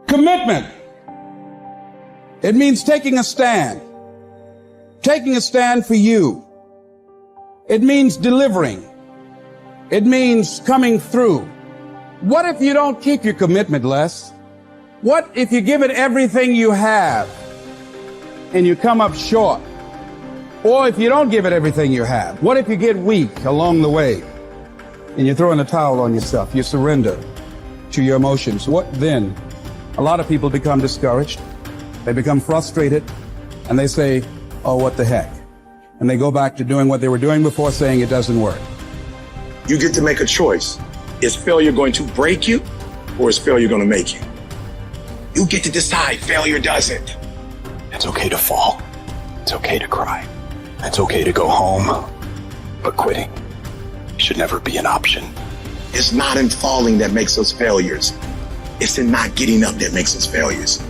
Commitment. It means taking a stand. Taking a stand for you. It means delivering. It means coming through. What if you don't keep your commitment, Les? What if you give it everything you have and you come up short? Or if you don't give it everything you have, what if you get weak along the way and you throw in the towel on yourself, you surrender to your emotions? What then? A lot of people become discouraged, they become frustrated, and they say, oh, what the heck? And they go back to doing what they were doing before, saying it doesn't work. You get to make a choice. Is failure going to break you, or is failure going to make you? You get to decide. Failure doesn't. It's okay to fall. It's okay to cry. It's okay to go home. But quitting should never be an option. It's not in falling that makes us failures. It's in not getting up that makes us failures.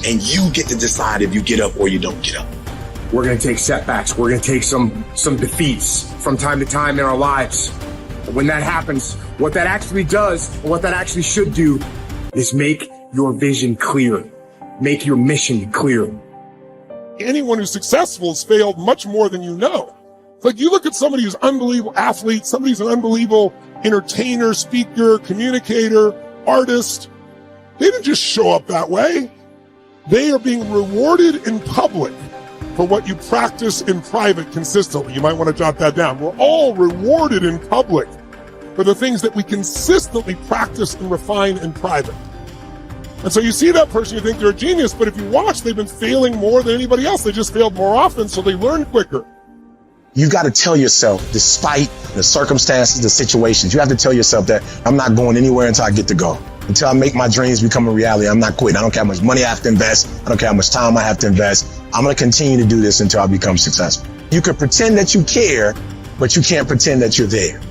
And you get to decide if you get up or you don't get up. We're going to take setbacks. We're going to take some defeats from time to time in our lives. When that happens, what that actually does, what that actually should do, is make your vision clear. Make your mission clear. Anyone who's successful has failed much more than you know. Like, you look at somebody who's an unbelievable athlete, somebody who's an unbelievable entertainer, speaker, communicator, artist. They didn't just show up that way. They are being rewarded in public for what you practice in private consistently. You might want to jot that down. We're all rewarded in public for the things that we consistently practice and refine in private. And so you see that person, you think they're a genius, but if you watch, they've been failing more than anybody else. They just failed more often, so they learn quicker. You got to tell yourself, despite the circumstances, the situations, you have to tell yourself that I'm not going anywhere until I get to go. Until I make my dreams become a reality, I'm not quitting. I don't care how much money I have to invest. I don't care how much time I have to invest. I'm going to continue to do this until I become successful. You can pretend that you care, but you can't pretend that you're there.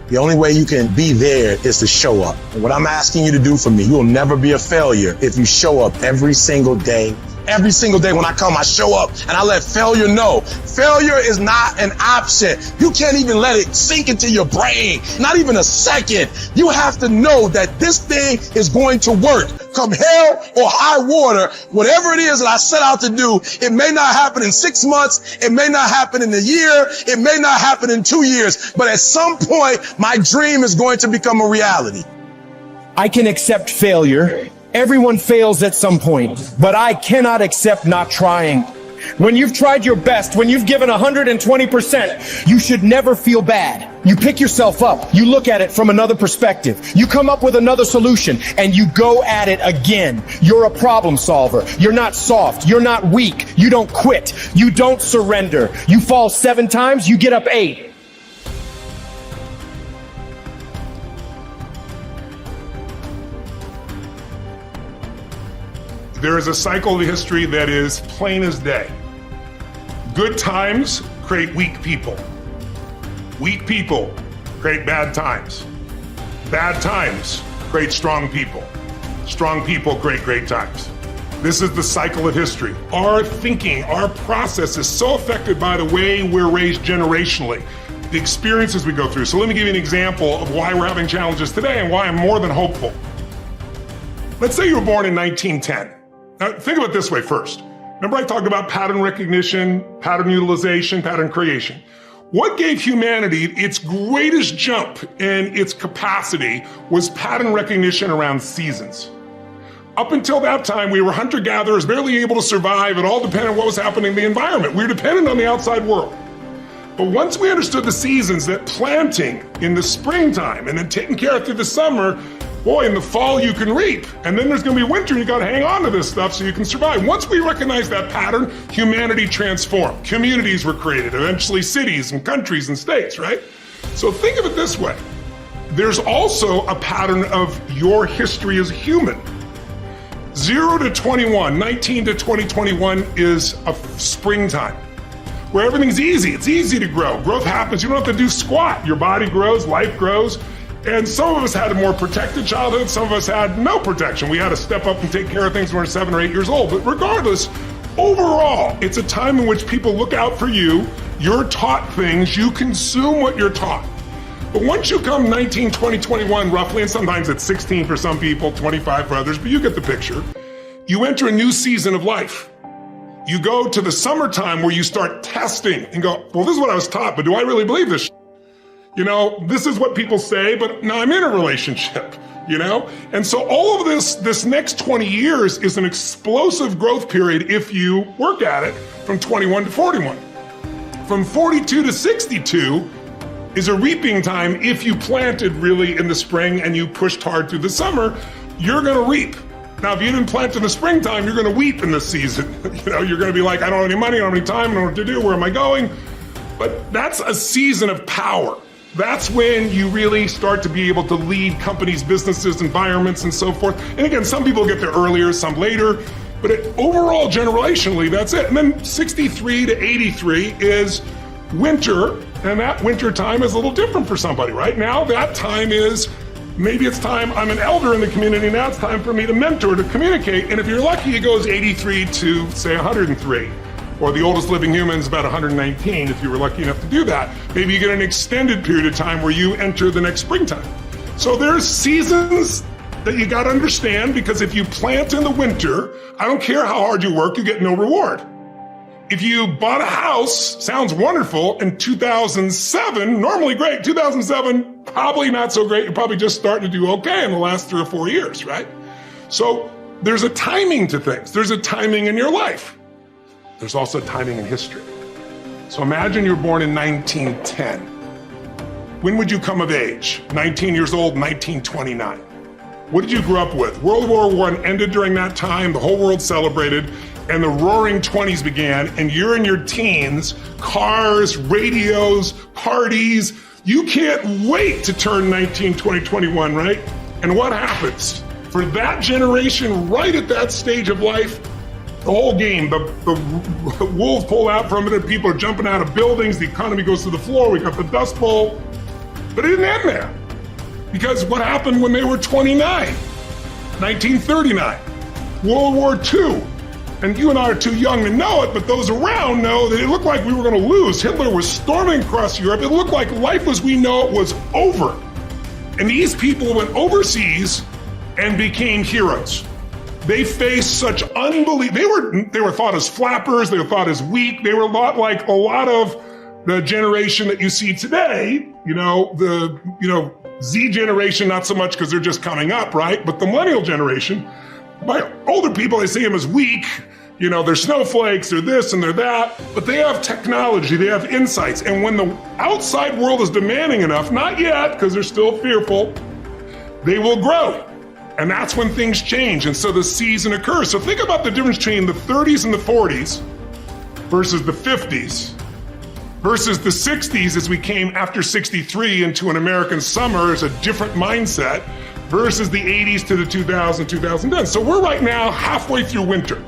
The only way you can be there is to show up. And what I'm asking you to do for me, you will never be a failure if you show up every single day. Every single day when I come, I show up and I let failure know. Failure is not an option. You can't even let it sink into your brain, not even a second. You have to know that this thing is going to work. Come hell or high water, whatever it is that I set out to do, it may not happen in 6 months, it may not happen in a year, it may not happen in 2 years, but at some point, my dream is going to become a reality. I can accept failure. Everyone fails at some point, but I cannot accept not trying. When you've tried your best, when you've given 120%, you should never feel bad. You pick yourself up, you look at it from another perspective, you come up with another solution, and you go at it again. You're a problem solver. You're not soft. You're not weak. You don't quit. You don't surrender. You fall 7 times, you get up 8. There is a cycle of history that is plain as day. Good times create weak people. Weak people create bad times. Bad times create strong people. Strong people create great times. This is the cycle of history. Our thinking, our process is so affected by the way we're raised generationally, the experiences we go through. So let me give you an example of why we're having challenges today and why I'm more than hopeful. Let's say you were born in 1910. Now, think of it this way first. Remember I talked about pattern recognition, pattern utilization, pattern creation. What gave humanity its greatest jump in its capacity was pattern recognition around seasons. Up until that time, we were hunter-gatherers, barely able to survive. It all depended on what was happening in the environment. We were dependent on the outside world. But once we understood the seasons, that planting in the springtime and then taking care of through the summer, boy, in the fall you can reap. And then there's gonna be winter and you gotta hang on to this stuff so you can survive. Once we recognized that pattern, humanity transformed. Communities were created, eventually cities and countries and states, right? So think of it this way. There's also a pattern of your history as a human. 0 to 21, 19 to 2021 is a springtime where everything's easy. It's easy to grow. Growth happens. You don't have to do squat. Your body grows, life grows. And some of us had a more protected childhood. Some of us had no protection. We had to step up and take care of things when we were 7 or 8 years old. But regardless, overall, it's a time in which people look out for you. You're taught things. You consume what you're taught. But once you come 19, 20, 21 roughly, and sometimes it's 16 for some people, 25 for others, but you get the picture, you enter a new season of life. You go to the summertime where you start testing and go, well, this is what I was taught, but do I really believe this? You know, this is what people say, but now I'm in a relationship, you know? And so all of this next 20 years is an explosive growth period if you work at it from 21 to 41. From 42 to 62 is a reaping time. If you planted really in the spring and you pushed hard through the summer, you're gonna reap. Now, if you didn't plant in the springtime, you're gonna weep in this season. You know, you're gonna be like, I don't have any money, I don't have any time, I don't know what to do, where am I going? But that's a season of power. That's when you really start to be able to lead companies, businesses, environments, and so forth. And again, some people get there earlier, some later, but overall, generationally, that's it. And then 63 to 83 is winter, and that winter time is a little different for somebody. Right now, that time is, maybe it's time, I'm an elder in the community, now it's time for me to mentor, to communicate. And if you're lucky, it goes 83 to, say, 103. Or the oldest living human is about 119, if you were lucky enough to do that. Maybe you get an extended period of time where you enter the next springtime. So there's seasons that you got to understand, because if you plant in the winter, I don't care how hard you work, you get no reward. If you bought a house, sounds wonderful, in 2007, normally great, 2007, probably not so great, you're probably just starting to do okay in the last 3 or 4 years, right? So there's a timing to things. There's a timing in your life. There's also timing in history. So imagine you're born in 1910. When would you come of age? 19 years old, 1929. What did you grow up with? World War I ended during that time, the whole world celebrated, and the roaring 20s began, and you're in your teens, cars, radios, parties. You can't wait to turn 19, 20, 21, right? And what happens? For that generation, right at that stage of life, the whole game, the wolves pull out from it, and people are jumping out of buildings, the economy goes to the floor, we got the Dust Bowl. But it didn't end there. Because what happened when they were 29? 1939, World War II. And you and I are too young to know it, but those around know that it looked like we were going to lose. Hitler was storming across Europe. It looked like life as we know it was over. And these people went overseas and became heroes. They faced such unbelievable, they were thought as flappers, they were thought as weak, they were a lot like a lot of the generation that you see today, the Z generation, not so much because they're just coming up, right? But the millennial generation, by older people, I see them as weak. They're snowflakes, they're this and they're that, but they have technology, they have insights. And when the outside world is demanding enough, not yet, because they're still fearful, they will grow. And that's when things change. And so the season occurs. So think about the difference between the 30s and the 40s versus the 50s versus the 60s as we came after 63 into an American summer as a different mindset versus the 80s to the 2000s, 2010. So we're right now halfway through winter.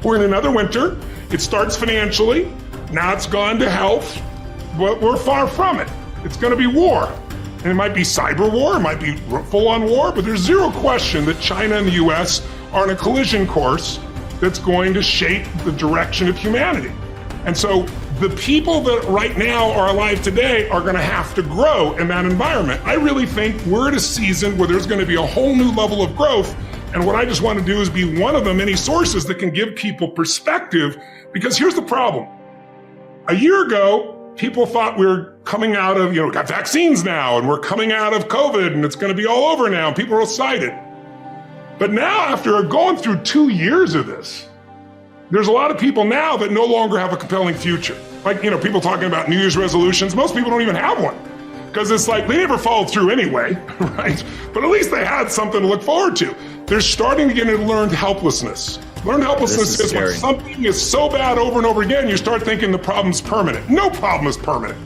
We're in another winter. It starts financially. Now it's gone to health, but we're far from it. It's going to be war. And it might be cyber war, it might be full-on war, but there's zero question that China and the US are on a collision course that's going to shape the direction of humanity. And so the people that right now are alive today are going to have to grow in that environment. I really think we're at a season where there's going to be a whole new level of growth. And what I just want to do is be one of the many sources that can give people perspective, because here's the problem. A year ago, people thought we were coming out of, we got vaccines now, and we're coming out of COVID, and it's going to be all over now, and people are excited. But now, after going through 2 years of this, there's a lot of people now that no longer have a compelling future. Like, people talking about New Year's resolutions. Most people don't even have one, because it's like they never followed through anyway, right? But at least they had something to look forward to. They're starting to get into learned helplessness. Learned helplessness is when something is so bad over and over again, you start thinking the problem's permanent. No problem is permanent.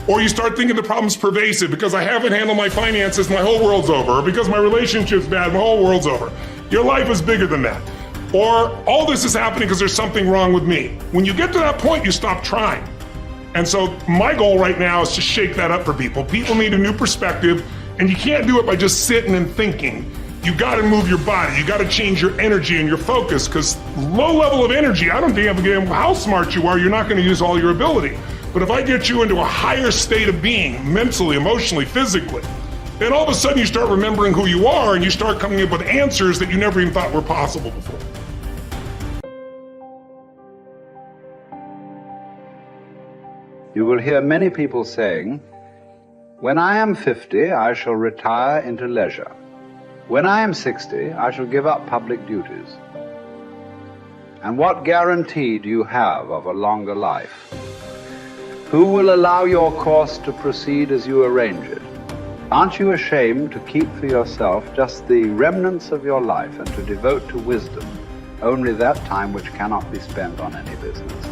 Or you start thinking the problem's pervasive because I haven't handled my finances, my whole world's over. Or because my relationship's bad, my whole world's over. Your life is bigger than that. Or all this is happening because there's something wrong with me. When you get to that point, you stop trying. And so my goal right now is to shake that up for people. People need a new perspective, and you can't do it by just sitting and thinking. You got to move your body. You got to change your energy and your focus, because low level of energy, I don't give a damn how smart you are, you're not going to use all your ability. But if I get you into a higher state of being, mentally, emotionally, physically, then all of a sudden you start remembering who you are and you start coming up with answers that you never even thought were possible before. You will hear many people saying, "When I am 50, I shall retire into leisure. When I am 60, I shall give up public duties." And what guarantee do you have of a longer life? Who will allow your course to proceed as you arrange it? Aren't you ashamed to keep for yourself just the remnants of your life and to devote to wisdom only that time which cannot be spent on any business?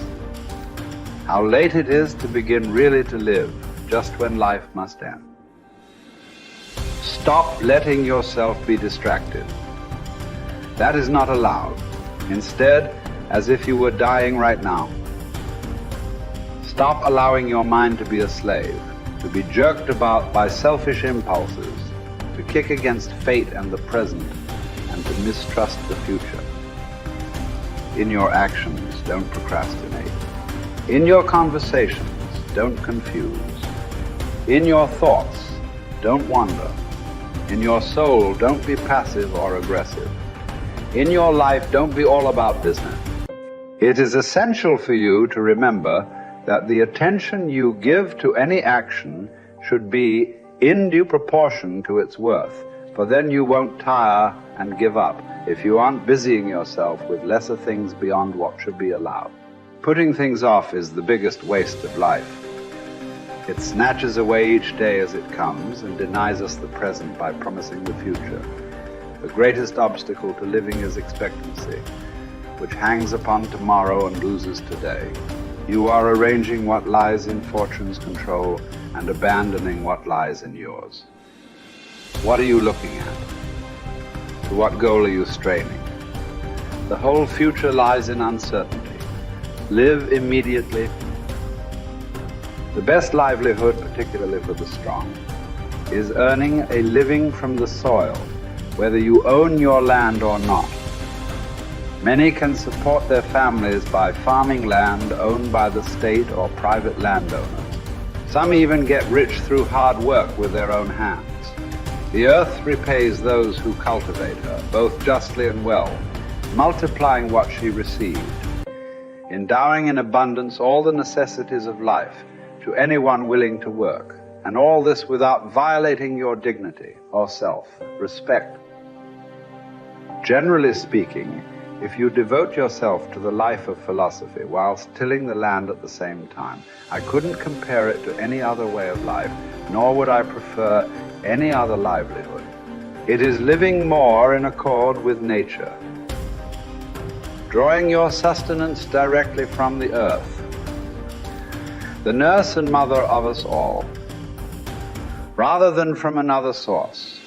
How late it is to begin really to live, just when life must end. Stop letting yourself be distracted. That is not allowed. Instead, as if you were dying right now. Stop allowing your mind to be a slave, to be jerked about by selfish impulses, to kick against fate and the present, and to mistrust the future. In your actions, don't procrastinate. In your conversations, don't confuse. In your thoughts, don't wander. In your soul, don't be passive or aggressive. In your life, don't be all about business. It is essential for you to remember that the attention you give to any action should be in due proportion to its worth, for then you won't tire and give up if you aren't busying yourself with lesser things beyond what should be allowed. Putting things off is the biggest waste of life. It snatches away each day as it comes and denies us the present by promising the future. The greatest obstacle to living is expectancy, which hangs upon tomorrow and loses today. You are arranging what lies in fortune's control and abandoning what lies in yours. What are you looking at? To what goal are you straining? The whole future lies in uncertainty. Live immediately. The best livelihood, particularly for the strong, is earning a living from the soil, whether you own your land or not. Many can support their families by farming land owned by the state or private landowners. Some even get rich through hard work with their own hands. The earth repays those who cultivate her, both justly and well, multiplying what she received, endowing in abundance all the necessities of life to anyone willing to work, and all this without violating your dignity or self-respect. Generally speaking, if you devote yourself to the life of philosophy whilst tilling the land at the same time, I couldn't compare it to any other way of life, nor would I prefer any other livelihood. It is living more in accord with nature, drawing your sustenance directly from the earth, the nurse and mother of us all, rather than from another source.